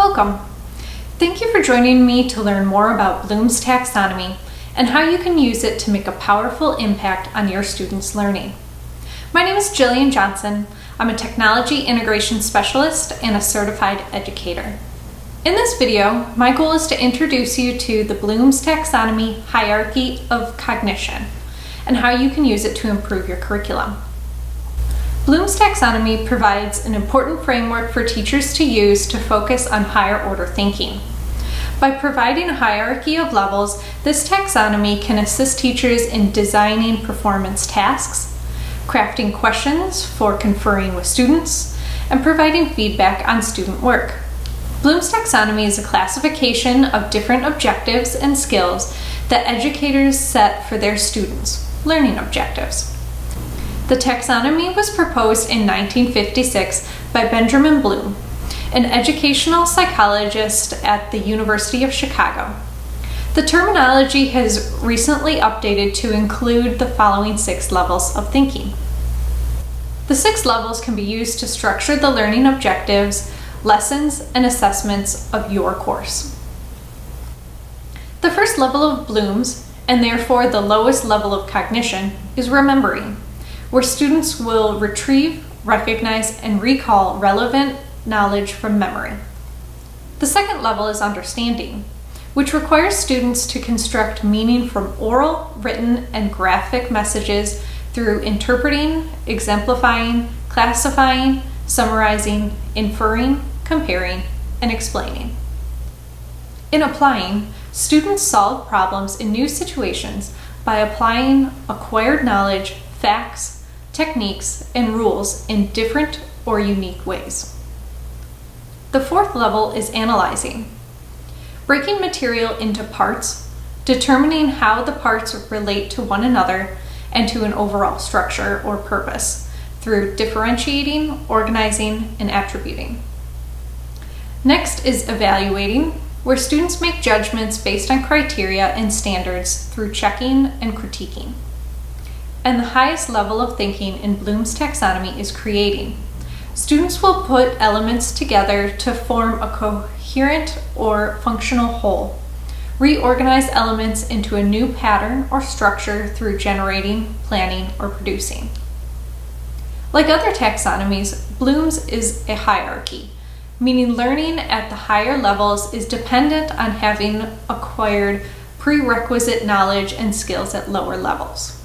Welcome! Thank you for joining me to learn more about Bloom's taxonomy and how you can use it to make a powerful impact on your students' learning. My name is Jillian Johnson. I'm a technology integration specialist and a certified educator. In this video, my goal is to introduce you to the Bloom's taxonomy hierarchy of cognition and how you can use it to improve your curriculum. Bloom's taxonomy provides an important framework for teachers to use to focus on higher order thinking. By providing a hierarchy of levels, this taxonomy can assist teachers in designing performance tasks, crafting questions for conferring with students, and providing feedback on student work. Bloom's taxonomy is a classification of different objectives and skills that educators set for their students, learning objectives. The taxonomy was proposed in 1956 by Benjamin Bloom, an educational psychologist at the University of Chicago. The terminology has recently updated to include the following 6 levels of thinking. The 6 levels can be used to structure the learning objectives, lessons, and assessments of your course. The first level of Bloom's, and therefore the lowest level of cognition, is remembering, where students will retrieve, recognize, and recall relevant knowledge from memory. The second level is understanding, which requires students to construct meaning from oral, written, and graphic messages through interpreting, exemplifying, classifying, summarizing, inferring, comparing, and explaining. In applying, students solve problems in new situations by applying acquired knowledge, facts, techniques, and rules in different or unique ways. The fourth level is analyzing, breaking material into parts, determining how the parts relate to one another and to an overall structure or purpose through differentiating, organizing, and attributing. Next is evaluating, where students make judgments based on criteria and standards through checking and critiquing. And the highest level of thinking in Bloom's taxonomy is creating. Students will put elements together to form a coherent or functional whole, reorganize elements into a new pattern or structure through generating, planning, or producing. Like other taxonomies, Bloom's is a hierarchy, meaning learning at the higher levels is dependent on having acquired prerequisite knowledge and skills at lower levels.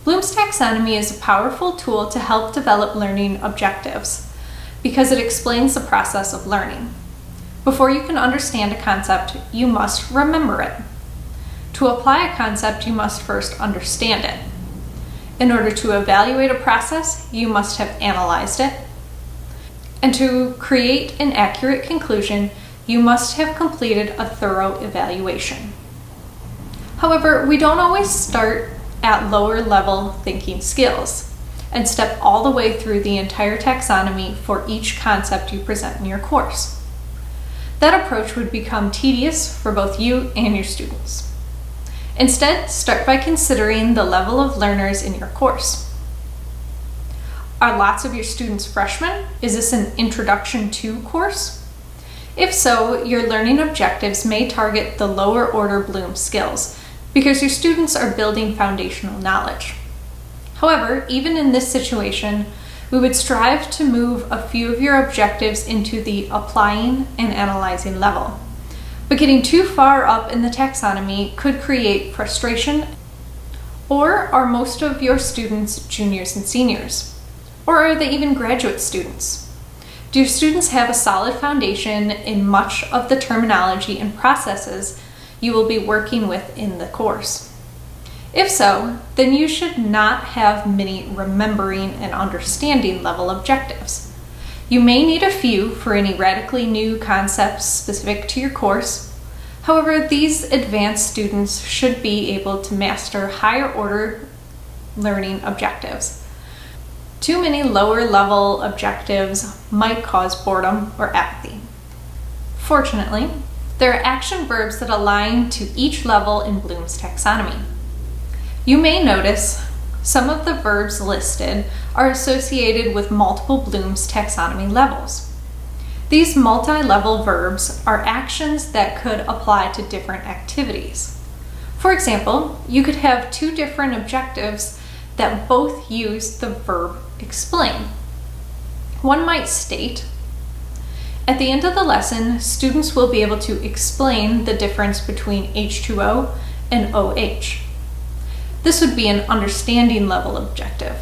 Bloom's taxonomy is a powerful tool to help develop learning objectives because it explains the process of learning. Before you can understand a concept, you must remember it. To apply a concept, you must first understand it. In order to evaluate a process, you must have analyzed it. And to create an accurate conclusion, you must have completed a thorough evaluation. However, we don't always start at lower level thinking skills and step all the way through the entire taxonomy for each concept you present in your course. That approach would become tedious for both you and your students. Instead, start by considering the level of learners in your course. Are lots of your students freshmen? Is this an introduction to course? If so, your learning objectives may target the lower order Bloom skills, because your students are building foundational knowledge. However, even in this situation, we would strive to move a few of your objectives into the applying and analyzing level. But getting too far up in the taxonomy could create frustration. Or are most of your students juniors and seniors? Or are they even graduate students? Do your students have a solid foundation in much of the terminology and processes you will be working with in the course? If so, then you should not have many remembering and understanding level objectives. You may need a few for any radically new concepts specific to your course. However, these advanced students should be able to master higher order learning objectives. Too many lower level objectives might cause boredom or apathy. Fortunately, there are action verbs that align to each level in Bloom's taxonomy. You may notice some of the verbs listed are associated with multiple Bloom's taxonomy levels. These multi-level verbs are actions that could apply to different activities. For example, you could have two different objectives that both use the verb explain. One might state, at the end of the lesson, students will be able to explain the difference between H2O and OH. This would be an understanding level objective.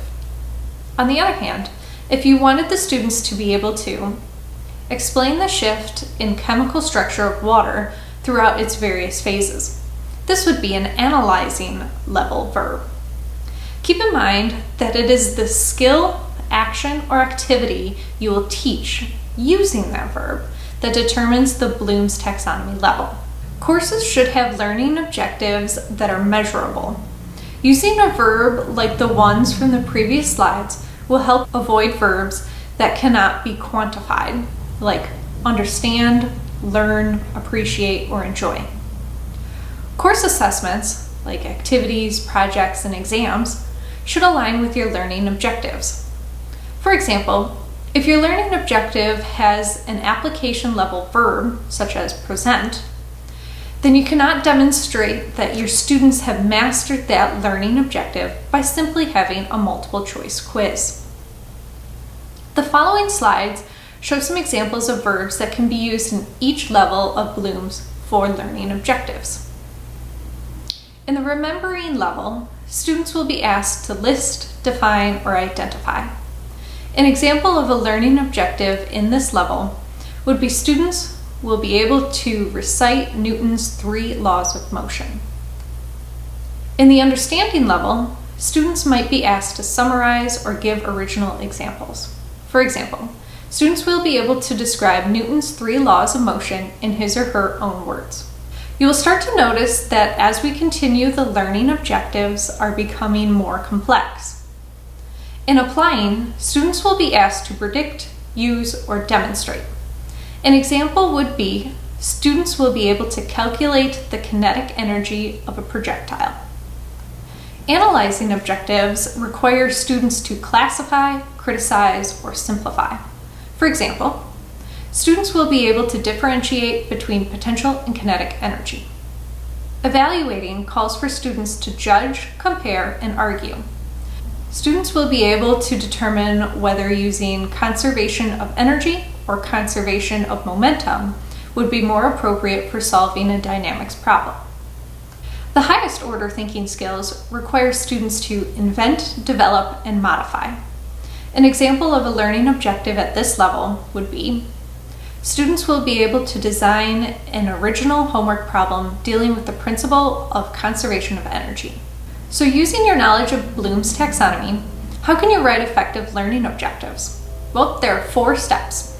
On the other hand, if you wanted the students to be able to explain the shift in chemical structure of water throughout its various phases, this would be an analyzing level verb. Keep in mind that it is the skill, action, or activity you will teach using that verb that determines the Bloom's taxonomy level. Courses should have learning objectives that are measurable. Using a verb like the ones from the previous slides will help avoid verbs that cannot be quantified, like understand, learn, appreciate, or enjoy. Course assessments, like activities, projects, and exams, should align with your learning objectives. For example, if your learning objective has an application level verb, such as present, then you cannot demonstrate that your students have mastered that learning objective by simply having a multiple choice quiz. The following slides show some examples of verbs that can be used in each level of Bloom's for learning objectives. In the remembering level, students will be asked to list, define, or identify. An example of a learning objective in this level would be students will be able to recite Newton's 3 laws of motion. In the understanding level, students might be asked to summarize or give original examples. For example, students will be able to describe Newton's 3 laws of motion in his or her own words. You will start to notice that as we continue, the learning objectives are becoming more complex. In applying, students will be asked to predict, use, or demonstrate. An example would be students will be able to calculate the kinetic energy of a projectile. Analyzing objectives require students to classify, criticize, or simplify. For example, students will be able to differentiate between potential and kinetic energy. Evaluating calls for students to judge, compare, and argue. Students will be able to determine whether using conservation of energy or conservation of momentum would be more appropriate for solving a dynamics problem. The highest order thinking skills require students to invent, develop, and modify. An example of a learning objective at this level would be students will be able to design an original homework problem dealing with the principle of conservation of energy. So using your knowledge of Bloom's taxonomy, how can you write effective learning objectives? Well, there are 4 steps.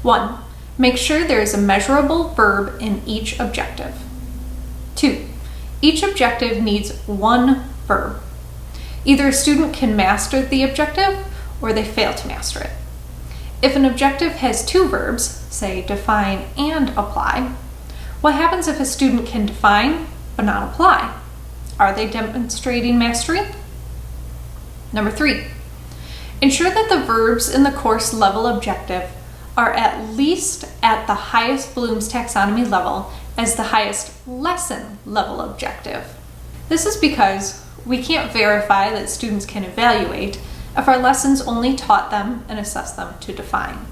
1. Make sure there is a measurable verb in each objective. 2. Each objective needs 1 verb. Either a student can master the objective or they fail to master it. If an objective has 2 verbs, say define and apply, what happens if a student can define but not apply? Are they demonstrating mastery? Number 3, ensure that the verbs in the course level objective are at least at the highest Bloom's taxonomy level as the highest lesson level objective. This is because we can't verify that students can evaluate if our lessons only taught them and assessed them to define.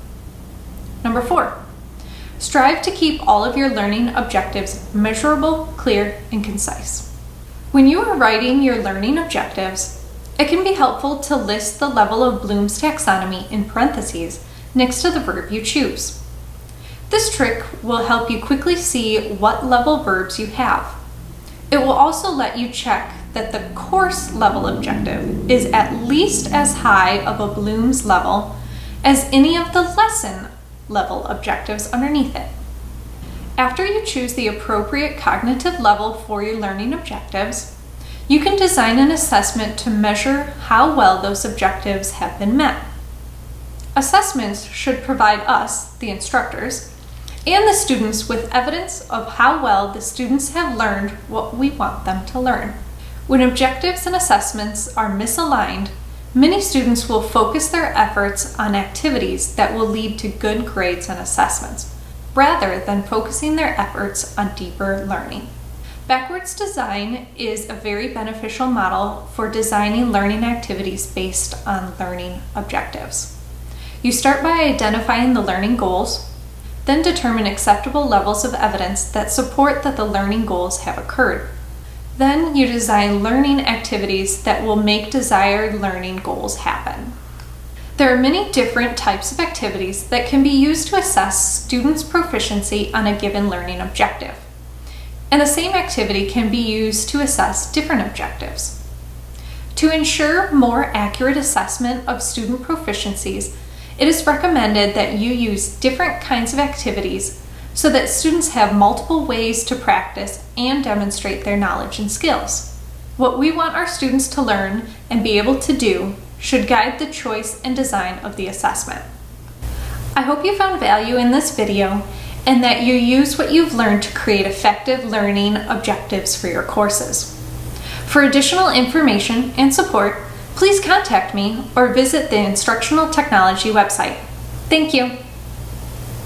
Number 4, strive to keep all of your learning objectives measurable, clear, and concise. When you are writing your learning objectives, it can be helpful to list the level of Bloom's taxonomy in parentheses next to the verb you choose. This trick will help you quickly see what level verbs you have. It will also let you check that the course level objective is at least as high of a Bloom's level as any of the lesson level objectives underneath it. After you choose the appropriate cognitive level for your learning objectives, you can design an assessment to measure how well those objectives have been met. Assessments should provide us, the instructors, and the students with evidence of how well the students have learned what we want them to learn. When objectives and assessments are misaligned, many students will focus their efforts on activities that will lead to good grades and assessments, rather than focusing their efforts on deeper learning. Backwards design is a very beneficial model for designing learning activities based on learning objectives. You start by identifying the learning goals, then determine acceptable levels of evidence that support that the learning goals have occurred. Then you design learning activities that will make desired learning goals happen. There are many different types of activities that can be used to assess students' proficiency on a given learning objective. And the same activity can be used to assess different objectives. To ensure more accurate assessment of student proficiencies, it is recommended that you use different kinds of activities so that students have multiple ways to practice and demonstrate their knowledge and skills. What we want our students to learn and be able to do should guide the choice and design of the assessment. I hope you found value in this video and that you use what you've learned to create effective learning objectives for your courses. For additional information and support, please contact me or visit the Instructional Technology website. Thank you.